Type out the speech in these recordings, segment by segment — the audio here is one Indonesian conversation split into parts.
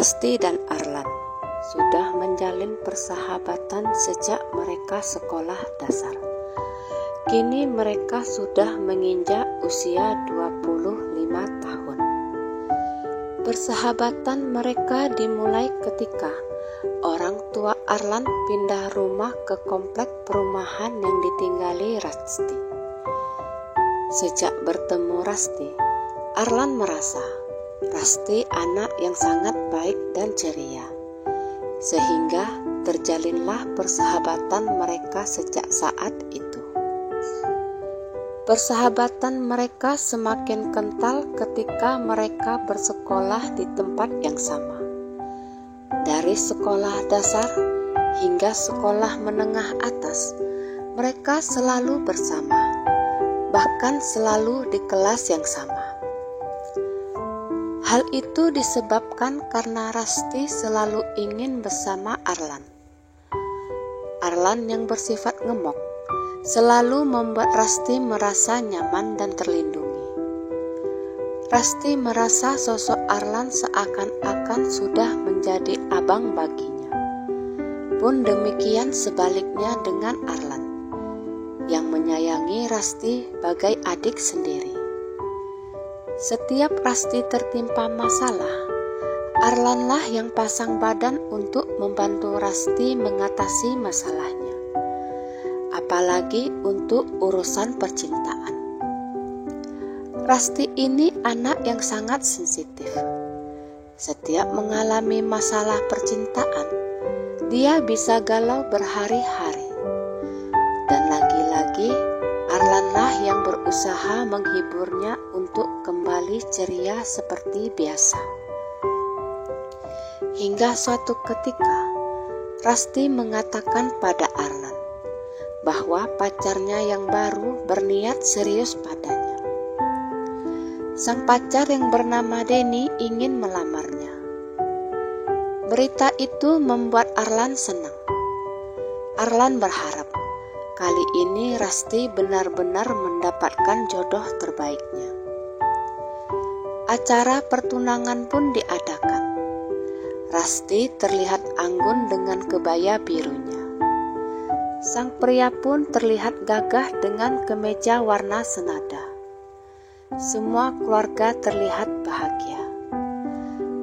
Rasti dan Arlan sudah menjalin persahabatan sejak mereka sekolah dasar. Kini mereka sudah menginjak usia 25 tahun. Persahabatan mereka dimulai ketika orang tua Arlan pindah rumah ke komplek perumahan yang ditinggali Rasti. Sejak bertemu Rasti, Arlan merasa Rasti anak yang sangat baik dan ceria, sehingga terjalinlah persahabatan mereka sejak saat itu. Persahabatan mereka semakin kental ketika mereka bersekolah di tempat yang sama. Dari sekolah dasar hingga sekolah menengah atas, mereka selalu bersama, bahkan selalu di kelas yang sama. Hal itu disebabkan karena Rasti selalu ingin bersama Arlan. Arlan yang bersifat ngemok selalu membuat Rasti merasa nyaman dan terlindungi. Rasti merasa sosok Arlan seakan-akan sudah menjadi abang baginya. Pun demikian sebaliknya dengan Arlan, yang menyayangi Rasti bagai adik sendiri. Setiap Rasti tertimpa masalah, Arlanlah yang pasang badan untuk membantu Rasti mengatasi masalahnya. Apalagi untuk urusan percintaan. Rasti ini anak yang sangat sensitif. Setiap mengalami masalah percintaan, dia bisa galau berhari-hari. Dan lagi-lagi, Arlanlah yang berusaha menghiburnya untuk kembali ceria seperti biasa. Hingga suatu ketika, Rasti mengatakan pada Arlan bahwa pacarnya yang baru berniat serius padanya. Sang pacar yang bernama Denny ingin melamarnya. Berita itu membuat Arlan senang. Arlan berharap kali ini Rasti benar-benar mendapatkan jodoh terbaiknya. Acara pertunangan pun diadakan. Rasti terlihat anggun dengan kebaya birunya. Sang pria pun terlihat gagah dengan kemeja warna senada. Semua keluarga terlihat bahagia.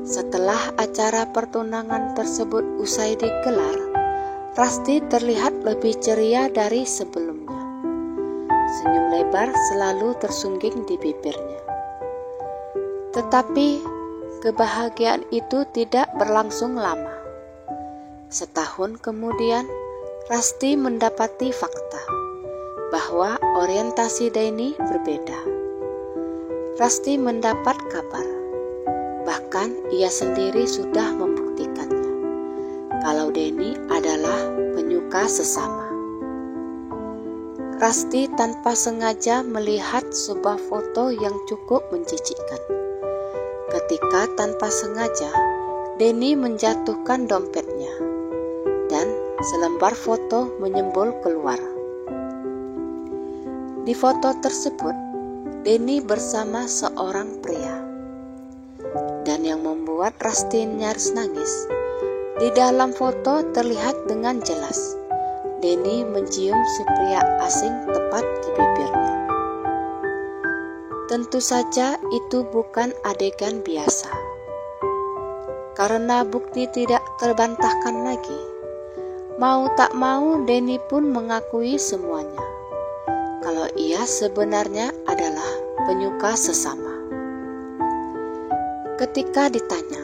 Setelah acara pertunangan tersebut usai digelar, Rasti terlihat lebih ceria dari sebelumnya. Senyum lebar selalu tersungging di bibirnya. Tetapi kebahagiaan itu tidak berlangsung lama. Setahun kemudian, Rasti mendapati fakta bahwa orientasi Denny berbeda. Rasti mendapat kabar, bahkan ia sendiri sudah membuktikannya, kalau Denny adalah penyuka sesama. Rasti tanpa sengaja melihat sebuah foto yang cukup menjijikkan. Ketika tanpa sengaja, Denny menjatuhkan dompetnya, dan selembar foto menyembul keluar. Di foto tersebut, Denny bersama seorang pria. Dan yang membuat Rasti nyaris nangis, di dalam foto terlihat dengan jelas Denny mencium si pria asing tepat di bibirnya. Tentu saja itu bukan adegan biasa. Karena bukti tidak terbantahkan lagi, mau tak mau Denny pun mengakui semuanya, kalau ia sebenarnya adalah penyuka sesama. Ketika ditanya,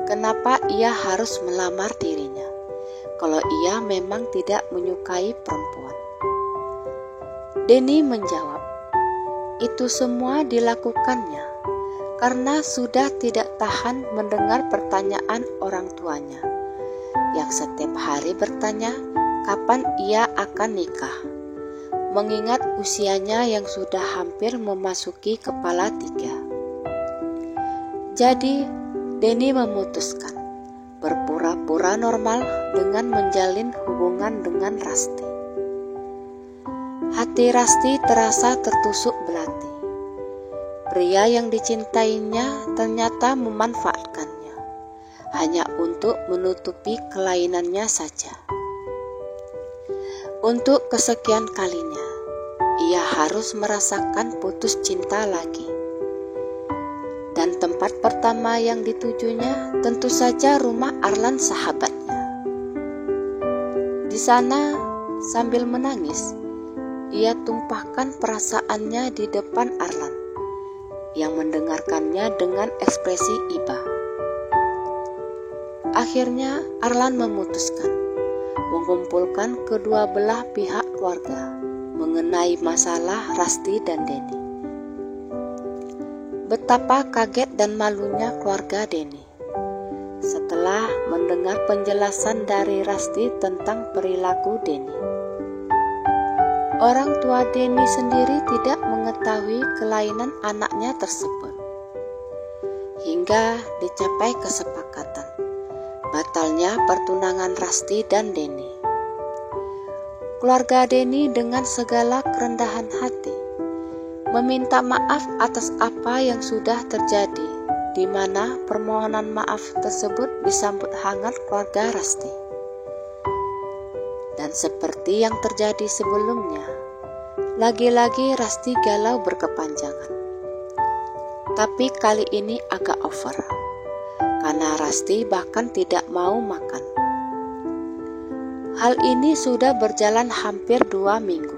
kenapa ia harus melamar dirinya, kalau ia memang tidak menyukai perempuan, Denny menjawab, itu semua dilakukannya karena sudah tidak tahan mendengar pertanyaan orang tuanya yang setiap hari bertanya kapan ia akan nikah, mengingat usianya yang sudah hampir memasuki kepala 3. Jadi, Denny memutuskan berpura-pura normal dengan menjalin hubungan dengan Rasti. Hati Rasti terasa tertusuk belati. Pria yang dicintainya ternyata memanfaatkannya, hanya untuk menutupi kelainannya saja. Untuk kesekian kalinya, ia harus merasakan putus cinta lagi. Dan tempat pertama yang ditujunya tentu saja rumah Arlan sahabatnya. Di sana, sambil menangis, ia tumpahkan perasaannya di depan Arlan, yang mendengarkannya dengan ekspresi iba. Akhirnya Arlan memutuskan mengumpulkan kedua belah pihak keluarga mengenai masalah Rasti dan Denny. Betapa kaget dan malunya keluarga Denny setelah mendengar penjelasan dari Rasti tentang perilaku Denny. Orang tua Denny sendiri tidak mengetahui kelainan anaknya tersebut, hingga dicapai kesepakatan batalnya pertunangan Rasti dan Denny. Keluarga Denny dengan segala kerendahan hati meminta maaf atas apa yang sudah terjadi, di mana permohonan maaf tersebut disambut hangat keluarga Rasti. Dan seperti yang terjadi sebelumnya, lagi-lagi Rasti galau berkepanjangan. Tapi kali ini agak over, karena Rasti bahkan tidak mau makan. Hal ini sudah berjalan hampir 2 minggu.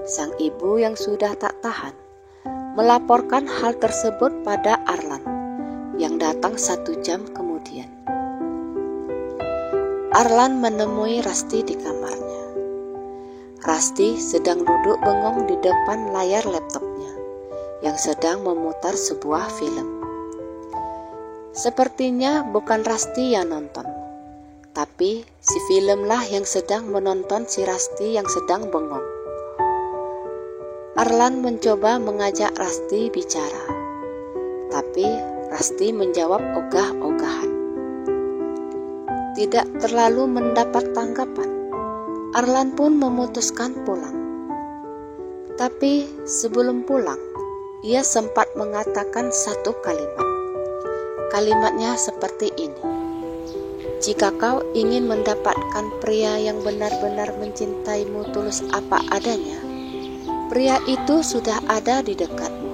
Sang ibu yang sudah tak tahan melaporkan hal tersebut pada Arlan yang datang 1 jam kemudian. Arlan menemui Rasti di kamarnya. Rasti sedang duduk bengong di depan layar laptopnya yang sedang memutar sebuah film. Sepertinya bukan Rasti yang nonton, tapi si filmlah yang sedang menonton si Rasti yang sedang bengong. Arlan mencoba mengajak Rasti bicara, tapi Rasti menjawab ogah-ogahan. Tidak terlalu mendapat tanggapan, Arlan pun memutuskan pulang. Tapi sebelum pulang, ia sempat mengatakan satu kalimat. Kalimatnya seperti ini: jika kau ingin mendapatkan pria yang benar-benar mencintaimu tulus apa adanya, pria itu sudah ada di dekatmu.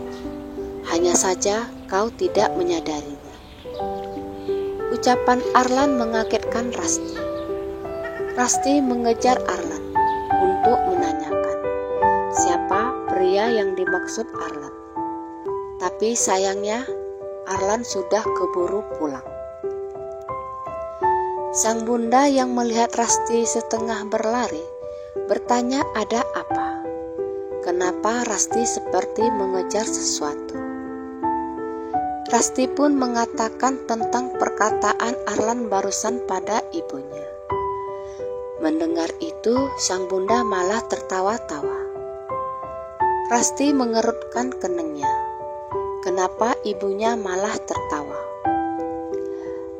Hanya saja kau tidak menyadarinya. Ucapan Arlan mengagetkan Rasti. Rasti mengejar Arlan untuk menanyakan siapa pria yang dimaksud Arlan. Tapi sayangnya Arlan sudah keburu pulang. Sang bunda yang melihat Rasti setengah berlari bertanya ada apa. Kenapa Rasti seperti mengejar sesuatu? Rasti pun mengatakan tentang perkataan Arlan barusan pada ibunya. Mendengar itu, sang bunda malah tertawa-tawa. Rasti mengerutkan keningnya. Kenapa ibunya malah tertawa?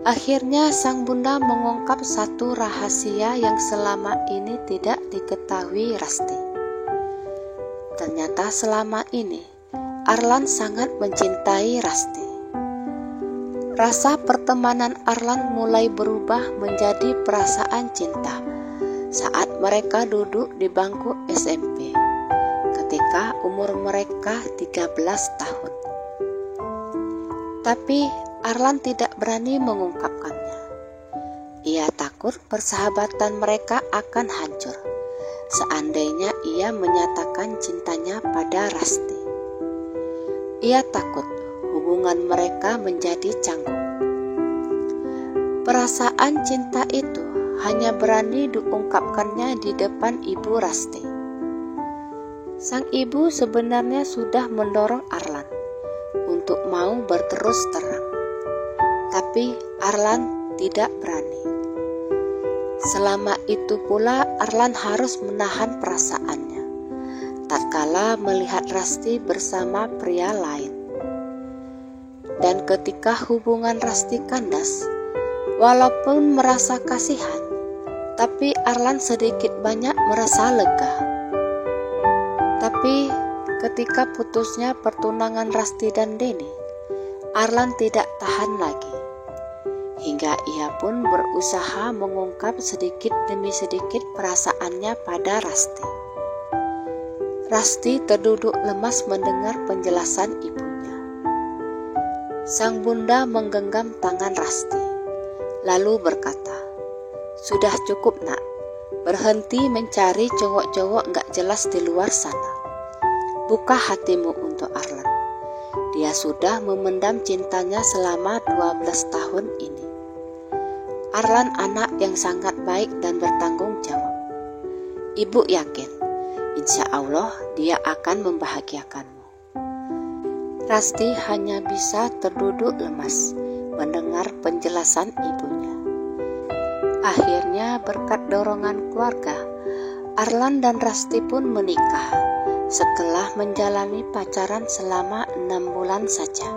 Akhirnya sang bunda mengungkap satu rahasia yang selama ini tidak diketahui Rasti. Ternyata selama ini Arlan sangat mencintai Rasti. Rasa pertemanan Arlan mulai berubah menjadi perasaan cinta saat mereka duduk di bangku SMP ketika umur mereka 13 tahun. Tapi Arlan tidak berani mengungkapkannya. Ia takut persahabatan mereka akan hancur seandainya ia menyatakan cintanya pada Rasti. Ia takut hubungan mereka menjadi canggung. Perasaan cinta itu hanya berani diungkapkannya di depan ibu Rasti. Sang ibu sebenarnya sudah mendorong Arlan untuk mau berterus terang, tapi Arlan tidak berani. Selama itu pula Arlan harus menahan perasaannya tatkala melihat Rasti bersama pria lain. Dan ketika hubungan Rasti kandas, walaupun merasa kasihan, tapi Arlan sedikit banyak merasa lega. Tapi ketika putusnya pertunangan Rasti dan Denny, Arlan tidak tahan lagi. sehingga ia pun berusaha mengungkap sedikit demi sedikit perasaannya pada Rasti. Rasti terduduk lemas mendengar penjelasan ibunya. Sang bunda menggenggam tangan Rasti, lalu berkata, "Sudah cukup nak, berhenti mencari cowok-cowok gak jelas di luar sana. Buka hatimu untuk Arlan. Dia sudah memendam cintanya selama 12 tahun ini. Arlan anak yang sangat baik dan bertanggung jawab. Ibu yakin, insya Allah dia akan membahagiakanmu." Rasti hanya bisa terduduk lemas mendengar penjelasan ibunya. Akhirnya berkat dorongan keluarga, Arlan dan Rasti pun menikah setelah menjalani pacaran selama 6 bulan saja.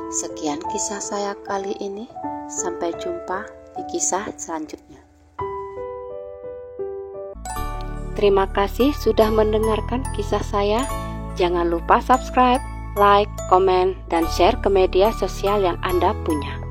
Sekian kisah saya kali ini. Sampai jumpa di kisah selanjutnya. Terima kasih sudah mendengarkan kisah saya. Jangan lupa subscribe, like, komen, dan share ke media sosial yang Anda punya.